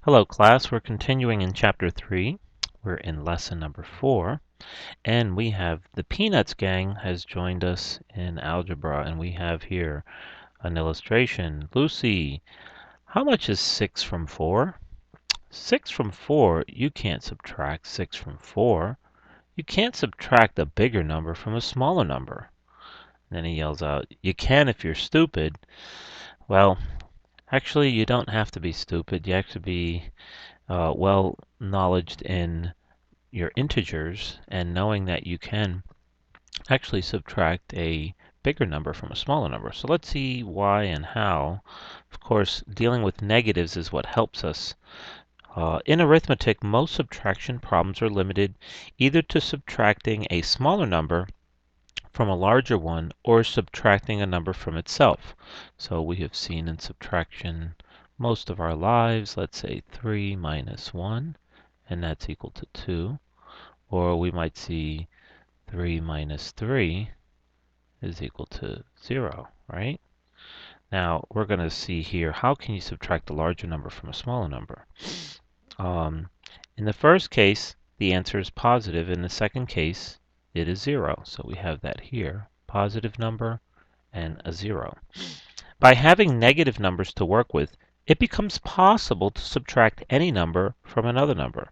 Hello class, we're continuing in chapter 3. We're in lesson number 4 and we have the Peanuts gang has joined us in algebra and we have here an illustration. Lucy, how much is 6 from 4? 6 from 4, you can't subtract 6 from 4. You can't subtract a bigger number from a smaller number. And then he yells out, you can if you're stupid. Well, actually you don't have to be stupid. You have to be well knowledged in your integers and knowing that you can actually subtract a bigger number from a smaller number. So let's see why and how. Of course, dealing with negatives is what helps us. In arithmetic, most subtraction problems are limited either to subtracting a smaller number from a larger one or subtracting a number from itself. So we have seen in subtraction most of our lives, let's say 3 minus 1, and that's equal to 2. Or we might see 3 minus 3 is equal to 0, right? Now, we're going to see here, how can you subtract a larger number from a smaller number? In the first case, the answer is positive. In the second case, it is 0. So we have that here, positive number and a 0. By having negative numbers to work with, it becomes possible to subtract any number from another number.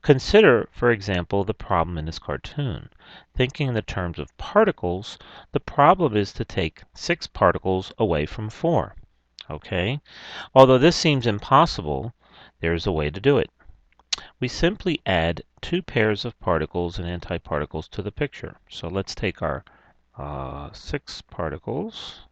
Consider, for example, the problem in this cartoon. Thinking in the terms of particles, the problem is to take 6 particles away from 4. Okay? Although this seems impossible, there is a way to do it. We simply add 2 pairs of particles and antiparticles to the picture. So let's take our 6 particles.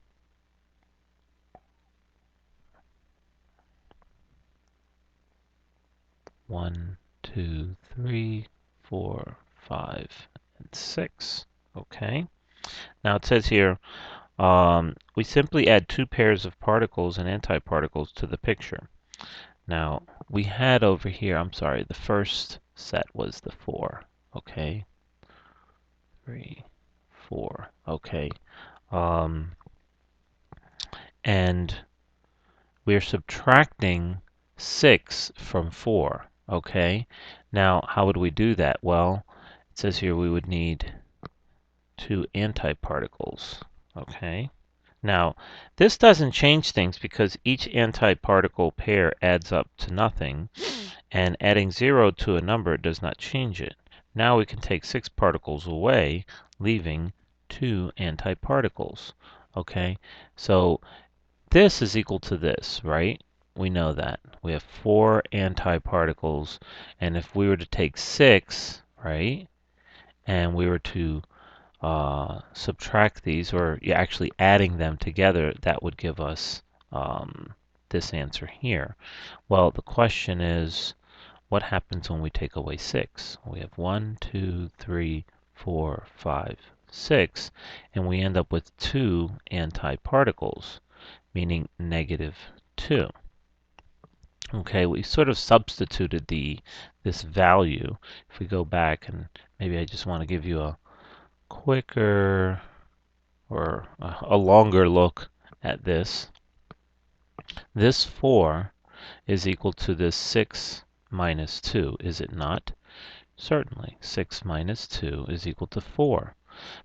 One, 2, 3, 4, 5, and 6. Okay. Now it says here, we simply add 2 pairs of particles and antiparticles to the picture. Now we had over here, I'm sorry, the first set was the 4. Okay. 3, 4. Okay. And we're subtracting 6 from 4. Okay. Now how would we do that? Well, it says here we would need 2 antiparticles. Okay. Now, this doesn't change things because each antiparticle pair adds up to nothing, and adding 0 to a number does not change it. Now we can take 6 particles away, leaving 2 antiparticles. Okay, so this is equal to this, right? We know that. We have 4 antiparticles, and if we were to take 6, right, and we were to subtract these, or actually adding them together, that would give us this answer here. Well, the question is, what happens when we take away 6? We have 1, 2, 3, 4, 5, 6, and we end up with 2 antiparticles, meaning negative 2. Okay, we sort of substituted this value. If we go back, and maybe I just want to give you a quicker or a longer look at this. This 4 is equal to this 6 minus 2, is it not? Certainly, 6 minus 2 is equal to 4.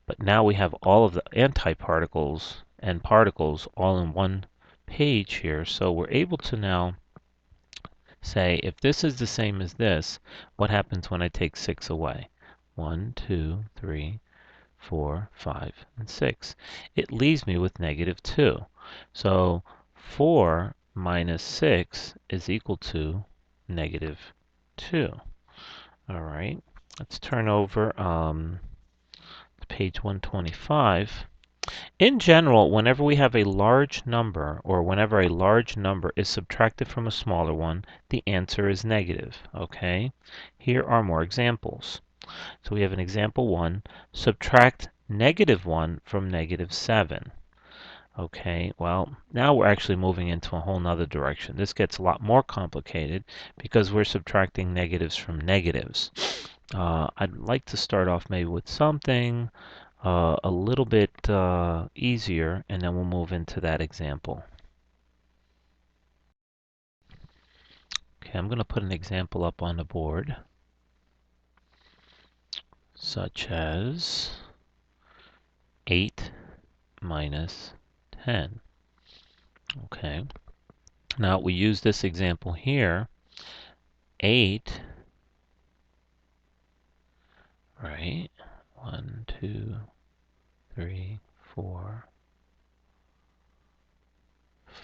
But now we have all of the antiparticles and particles all in one page here, so we're able to now say, if this is the same as this, what happens when I take 6 away? 1, 2, 3, 4, 5, and 6. It leaves me with negative 2. So 4 minus 6 is equal to negative 2. All right, let's turn over to page 125. In general, whenever we have a large number, or whenever a large number is subtracted from a smaller one, the answer is negative. Okay, here are more examples. So we have an example 1, subtract negative 1 from negative 7. Okay, well, now we're actually moving into a whole nother direction. This gets a lot more complicated because we're subtracting negatives from negatives. I'd like to start off maybe with something a little bit easier, and then we'll move into that example. Okay, I'm going to put an example up on the board, such as 8 minus 10. Okay, now we use this example here. 8, right? 1, 2, 3, 4,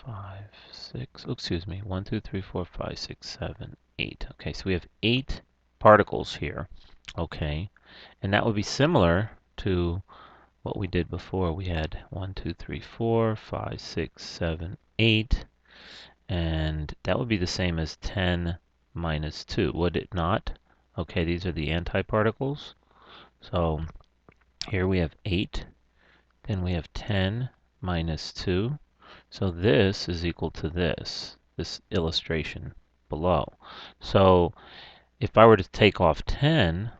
5, 6. Oh, excuse me. 1, 2, 3, 4, 5, 6, 7, 8. Okay, so we have 8 particles here. Okay, and that would be similar to what we did before. We had 1, 2, 3, 4, 5, 6, 7, 8. And that would be the same as 10 minus 2, would it not? Okay, these are the antiparticles. So here we have 8, then we have 10 minus 2. So this is equal to this illustration below. So if I were to take off 10,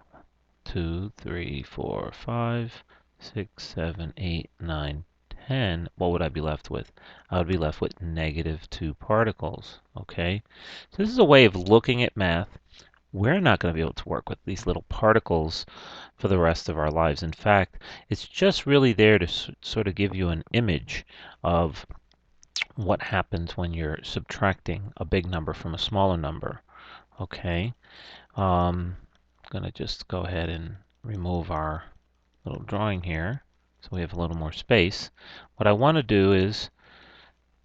2, 3, 4, 5, 6, 7, 8, 9, 10, what would I be left with? I would be left with negative 2 particles. Okay? So this is a way of looking at math. We're not going to be able to work with these little particles for the rest of our lives. In fact, it's just really there to sort of give you an image of what happens when you're subtracting a big number from a smaller number. Okay? I'm going to just go ahead and remove our little drawing here so we have a little more space. What I want to do is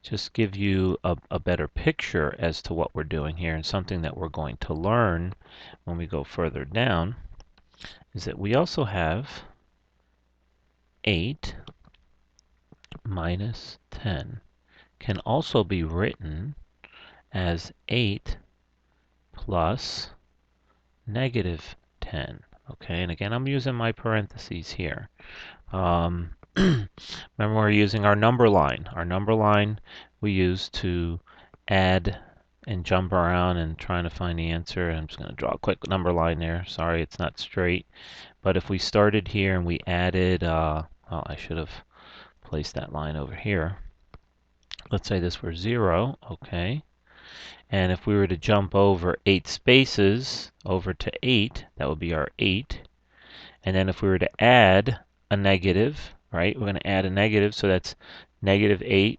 just give you a better picture as to what we're doing here, and something that we're going to learn when we go further down is that we also have 8 minus 10 can also be written as 8 plus negative 10. Okay, and again, I'm using my parentheses here. Remember, we're using our number line. Our number line we use to add and jump around and trying to find the answer. I'm just going to draw a quick number line there. Sorry, it's not straight. But if we started here and we added, well, I should have placed that line over here. Let's say this were 0, okay. And if we were to jump over 8 spaces over to 8, that would be our 8. And then if we were to add a negative, right, we're going to add a negative, so that's negative 8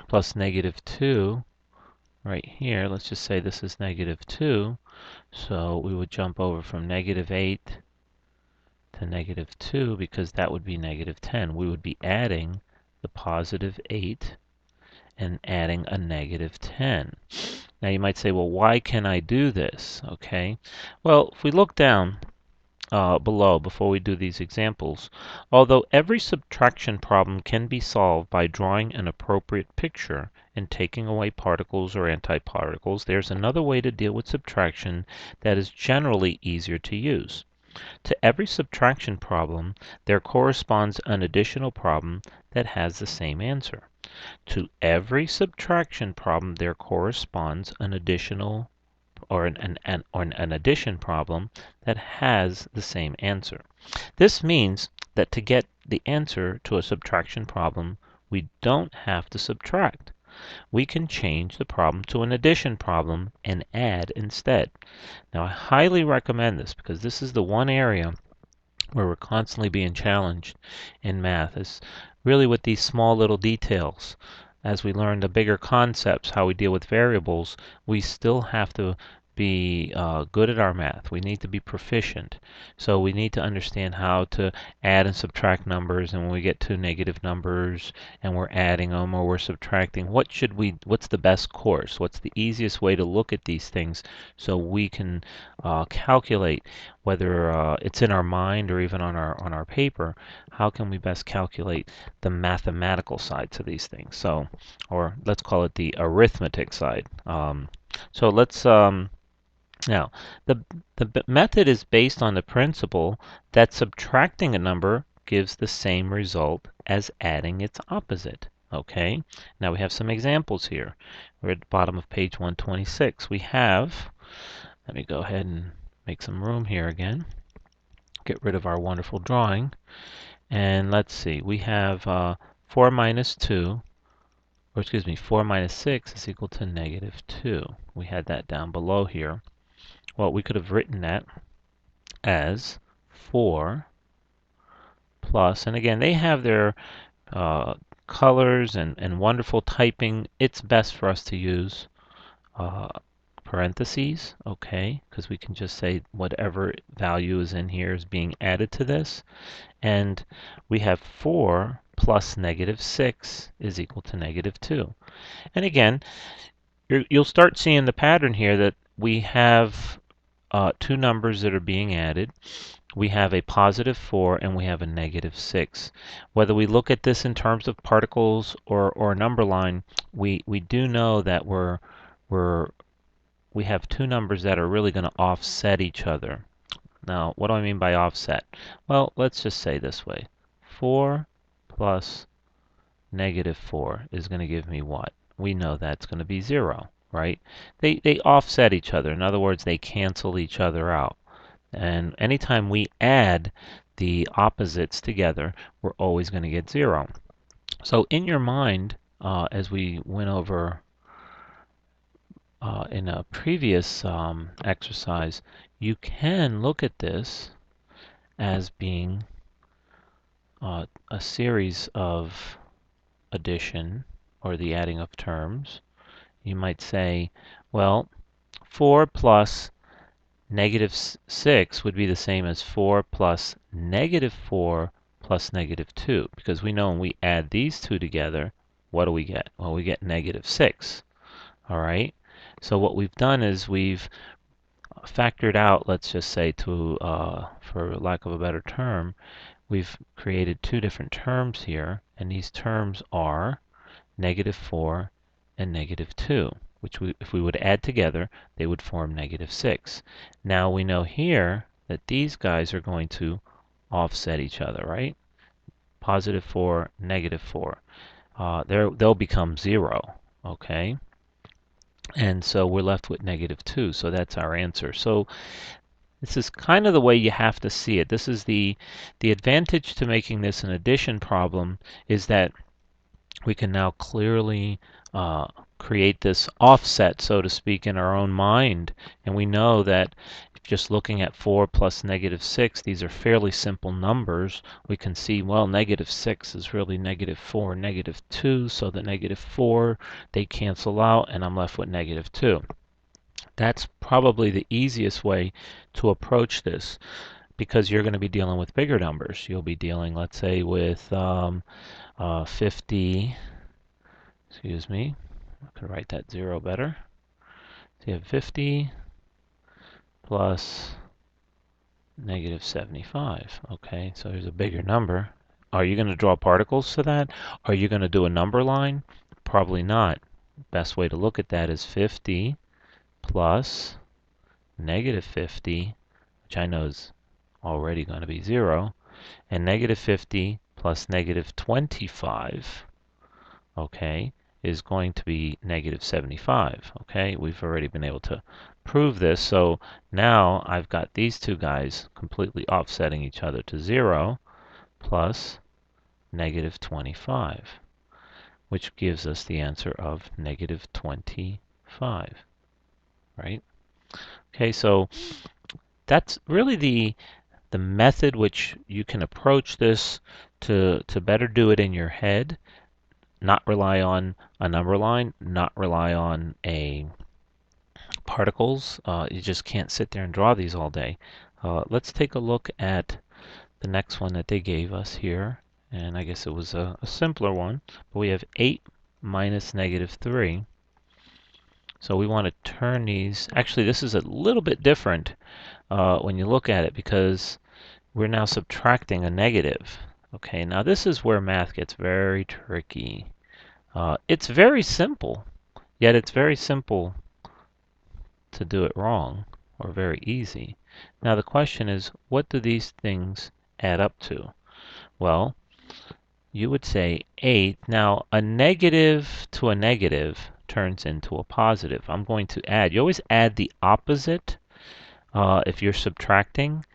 plus negative 2 right here. Let's just say this is negative 2. So we would jump over from negative 8 to negative 2 because that would be negative 10. We would be adding the positive 8 and adding a negative 10. Now you might say, well, why can I do this? Okay. Well, if we look down below before we do these examples, although every subtraction problem can be solved by drawing an appropriate picture and taking away particles or antiparticles, there's another way to deal with subtraction that is generally easier to use. To every subtraction problem, there corresponds an additional problem that has the same answer. To every subtraction problem, there corresponds an additional or an addition problem that has the same answer. This means that to get the answer to a subtraction problem, we don't have to subtract. We can change the problem to an addition problem and add instead. Now, I highly recommend this because this is the one area where we're constantly being challenged in math, is really with these small little details. As we learn the bigger concepts, how we deal with variables, we still have to be good at our math. We need to be proficient. So we need to understand how to add and subtract numbers, and when we get to negative numbers and we're adding them or we're subtracting, what's the best course? What's the easiest way to look at these things so we can calculate whether it's in our mind or even on our paper, how can we best calculate the mathematical side to these things? So, or let's call it the arithmetic side. So let's now, the method is based on the principle that subtracting a number gives the same result as adding its opposite. Okay, now we have some examples here. We're at the bottom of page 126. We have, let me go ahead and make some room here again. Get rid of our wonderful drawing. And let's see, we have 4 minus 2. or excuse me, 4 minus 6 is equal to negative 2. We had that down below here. Well, we could have written that as 4 plus, and again, they have their colors and wonderful typing. It's best for us to use parentheses, okay, because we can just say whatever value is in here is being added to this. And we have 4 plus negative 6 is equal to negative 2. And again, you'll start seeing the pattern here that we have two numbers that are being added. We have a positive 4 and we have a negative 6. Whether we look at this in terms of particles or a number line, we do know that we have two numbers that are really going to offset each other. Now, what do I mean by offset? Well, let's just say this way. 4 plus negative 4 is going to give me what? We know that's going to be 0, right? They offset each other. In other words, they cancel each other out. And anytime we add the opposites together, we're always going to get 0. So in your mind, as we went over in a previous exercise, you can look at this as being a series of addition, or the adding of terms. You might say, well, 4 plus negative 6 would be the same as 4 plus negative 4 plus negative 2, because we know when we add these two together, what do we get? Well, we get negative 6. All right? So what we've done is we've factored out, let's just say, to for lack of a better term, we've created two different terms here, and these terms are negative 4 and negative 2, which if we would add together, they would form negative 6. Now we know here that these guys are going to offset each other, right? Positive 4, negative 4. They'll become 0, okay? And so we're left with negative 2, so that's our answer. So this is kind of the way you have to see it. This is the advantage to making this an addition problem, is that we can now clearly create this offset, so to speak, in our own mind. And we know that just looking at 4 plus negative 6, these are fairly simple numbers. We can see, well, negative 6 is really negative 4, negative 2, so the negative 4, they cancel out, and I'm left with negative 2. That's probably the easiest way to approach this, because you're going to be dealing with bigger numbers. You'll be dealing, let's say, with 50, excuse me, I could write that 0 better. So you have 50 plus negative 75. Okay, so there's a bigger number. Are you going to draw particles to that? Are you going to do a number line? Probably not. Best way to look at that is 50 plus negative 50, which I know is already going to be 0, and negative 50 plus negative 25, okay, is going to be negative 75. Okay, we've already been able to prove this, so now I've got these two guys completely offsetting each other to 0 plus negative 25, which gives us the answer of negative 25, right? Okay, so that's really the method which you can approach this to better do it in your head, not rely on a number line, not rely on a particles. You just can't sit there and draw these all day. Let's take a look at the next one that they gave us here, and I guess it was a simpler one, but we have 8 minus negative 3. So we want to turn these, actually this is a little bit different when you look at it, because we're now subtracting a negative. Okay, now this is where math gets very tricky. It's very simple, yet it's very simple to do it wrong, or very easy. Now the question is, what do these things add up to? Well, you would say 8. Now a negative to a negative turns into a positive. I'm going to add. You always add the opposite if you're subtracting.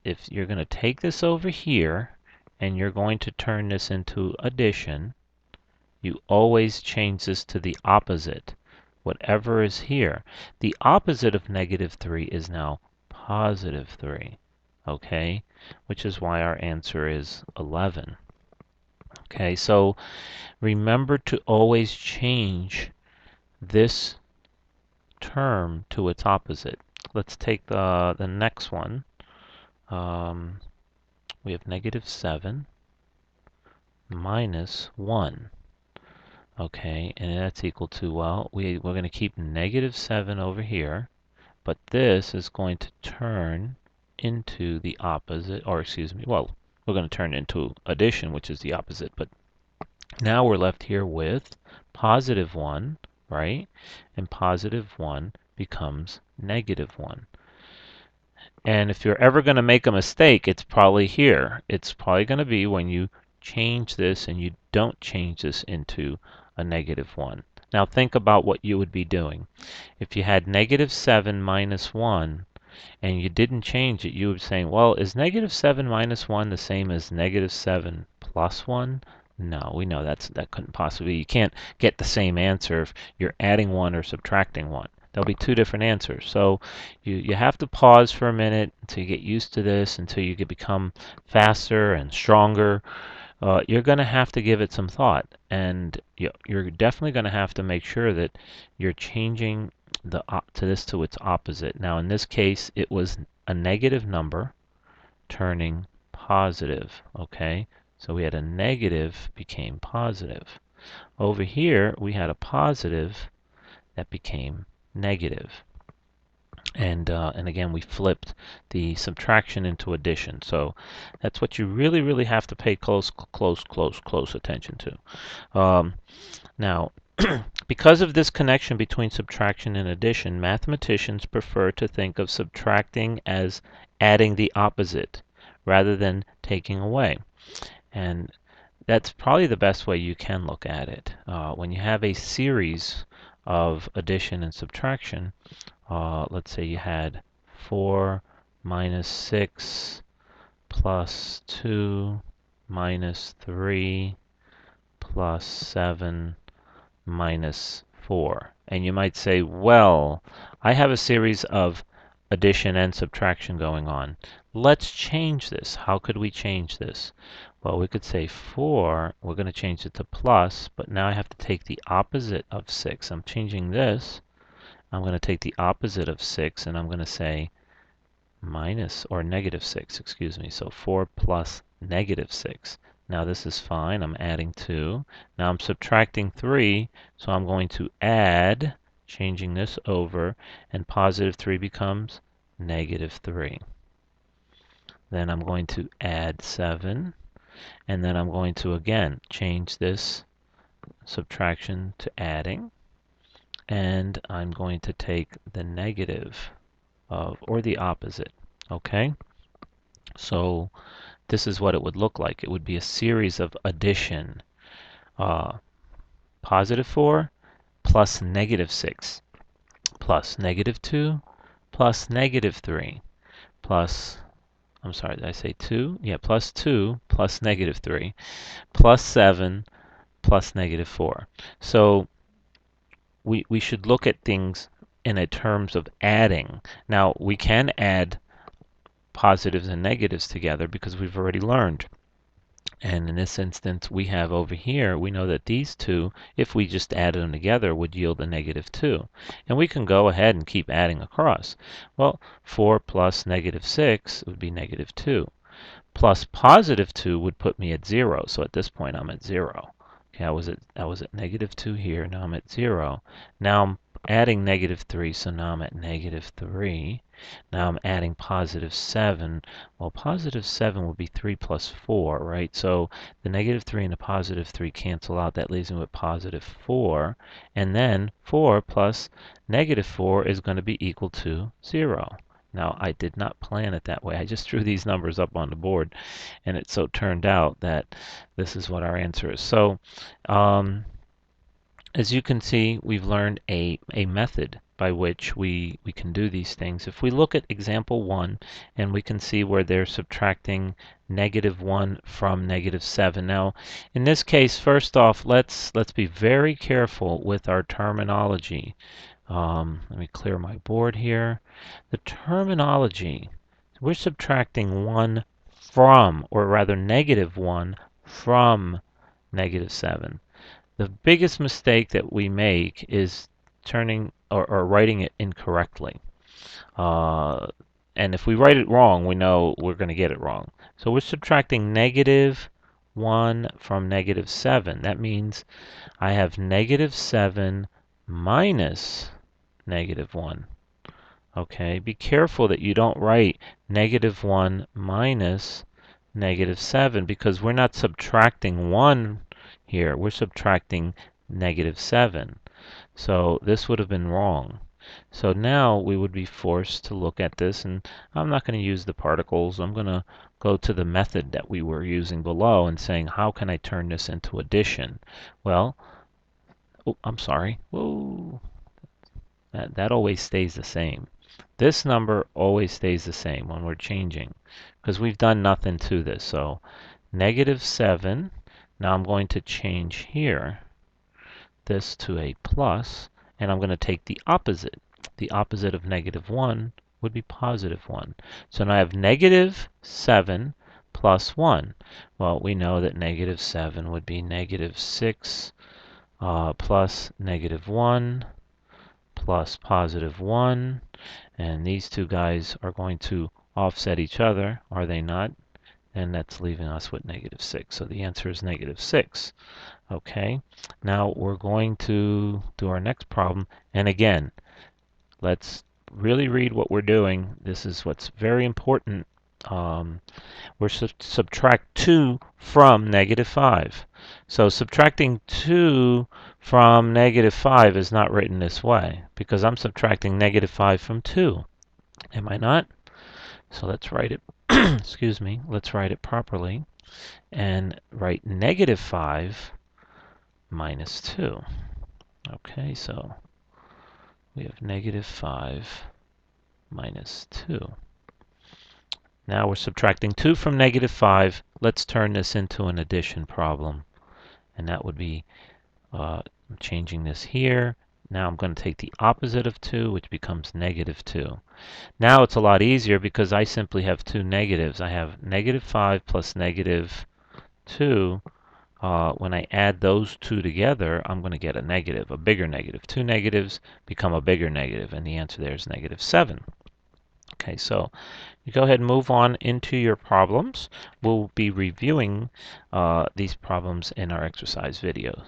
If you're going to take this over here and you're going to turn this into addition, you always change this to the opposite. Whatever is here, the opposite of negative 3 is now positive 3. Okay? Which is why our answer is 11. Okay, so remember to always change this term to its opposite. Let's take the next one. We have negative 7 minus 1. Okay, and that's equal to, well, we're going to keep negative 7 over here, but this is going to turn into the opposite, or excuse me, well, we're going to turn into addition, which is the opposite, but now we're left here with positive 1, right? And positive 1 becomes negative 1. And if you're ever going to make a mistake, it's probably here. It's probably going to be when you change this and you don't change this into a negative 1. Now think about what you would be doing. If you had negative 7 minus 1 and you didn't change it, you would be saying, well, is negative 7 minus 1 the same as negative 7 plus 1? No, we know that couldn't possibly be. You can't get the same answer if you're adding 1 or subtracting 1. There'll be two different answers. So you have to pause for a minute until you get used to this, until you can become faster and stronger. You're going to have to give it some thought, and you're definitely going to have to make sure that you're changing to its opposite. Now in this case it was a negative number turning positive. Okay, so we had a negative became positive. Over here we had a positive that became negative. And again, we flipped the subtraction into addition. So that's what you really have to pay close attention to. Now, because of this connection between subtraction and addition, mathematicians prefer to think of subtracting as adding the opposite rather than taking away. And that's probably the best way you can look at it. When you have a series of addition and subtraction, let's say you had 4 minus 6 plus 2 minus 3 plus 7 minus 4. And you might say, well, I have a series of addition and subtraction going on. Let's change this. How could we change this? Well, we could say 4, we're going to change it to plus, but now I have to take the opposite of 6. I'm changing this. I'm going to take the opposite of 6 and I'm going to say minus, or negative 6, excuse me. So 4 plus negative 6. Now this is fine. I'm adding 2. Now I'm subtracting 3, so I'm going to add, changing this over, and positive 3 becomes negative 3. Then I'm going to add 7, and then I'm going to again change this subtraction to adding, and I'm going to take the negative of, or the opposite. Okay? So this is what it would look like. It would be a series of addition. Positive 4 plus negative 6 plus negative 2 plus negative 3 plus, I'm sorry, did I say 2? Yeah, plus 2 plus negative 3 plus 7 plus negative 4. So we should look at things in a terms of adding. Now we can add positives and negatives together because we've already learned. And in this instance, we have over here, we know that these two, if we just added them together, would yield a negative 2. And we can go ahead and keep adding across. Well, 4 plus negative 6 would be negative 2. Plus positive 2 would put me at 0. So at this point, I'm at 0. Okay, I was at negative 2 here. Now I'm at 0. Now I'm adding negative 3, so now I'm at negative 3. Now I'm adding positive 7. Well, positive 7 would be 3 plus 4, right? So the negative 3 and the positive 3 cancel out. That leaves me with positive 4. And then 4 plus negative 4 is going to be equal to 0. Now, I did not plan it that way. I just threw these numbers up on the board, and it so turned out that this is what our answer is. So, as you can see, we've learned a method by which we can do these things. If we look at example 1, and we can see where they're subtracting -1 from -7. Now, in this case, first off, let's be very careful with our terminology. Let me clear my board here. The terminology, we're subtracting 1 from, or rather -1 from -7. The biggest mistake that we make is turning or writing it incorrectly. And if we write it wrong, we know we're going to get it wrong. So we're subtracting -1 from -7. That means I have -7 minus -1. Okay, be careful that you don't write -1 minus -7, because we're not subtracting 1 here. We're subtracting -7. So this would have been wrong. So now we would be forced to look at this, and I'm not going to use the particles. I'm going to go to the method that we were using below and saying, how can I turn this into addition? Well, oh, I'm sorry. Whoa. That always stays the same. This number always stays the same when we're changing, because we've done nothing to this. So -7. Now I'm going to change here this to a plus, and I'm going to take the opposite. The opposite of -1 would be +1. So now I have -7 plus 1. Well, we know that -7 would be -6 plus -1 plus +1. And these two guys are going to offset each other, are they not? And that's leaving us with -6. So the answer is -6. Okay, now we're going to do our next problem. And again, let's really read what we're doing. This is what's very important. We're subtract 2 from -5. So subtracting 2 from -5 is not written this way, because I'm subtracting -5 from 2. Am I not? So let's write it, excuse me, let's write it properly and write -5 minus 2. Okay, so we have -5 minus 2. Now we're subtracting 2 from -5. Let's turn this into an addition problem. And that would be, I'm changing this here. Now I'm going to take the opposite of 2, which becomes -2. Now it's a lot easier because I simply have two negatives. I have -5 plus -2. When I add those two together, I'm going to get a negative, a bigger negative. Two negatives become a bigger negative, and the answer there is -7. Okay, so you go ahead and move on into your problems. We'll be reviewing these problems in our exercise video.